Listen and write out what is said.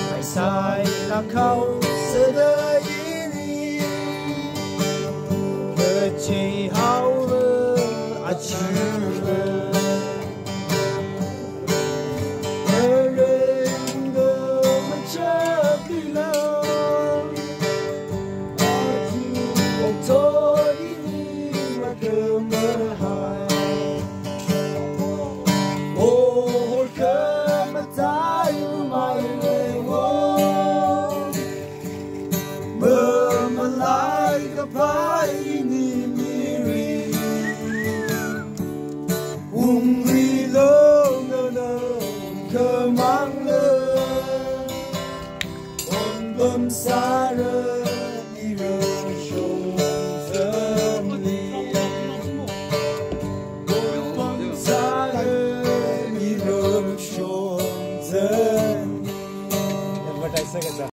爱在那靠色的夜里，可最好了啊去了，别人都没这里了，啊去我做的你那个么还。Ini miri, umri lo na kemang le, bom sara di rosong zemli, bom sara di rosong zemli.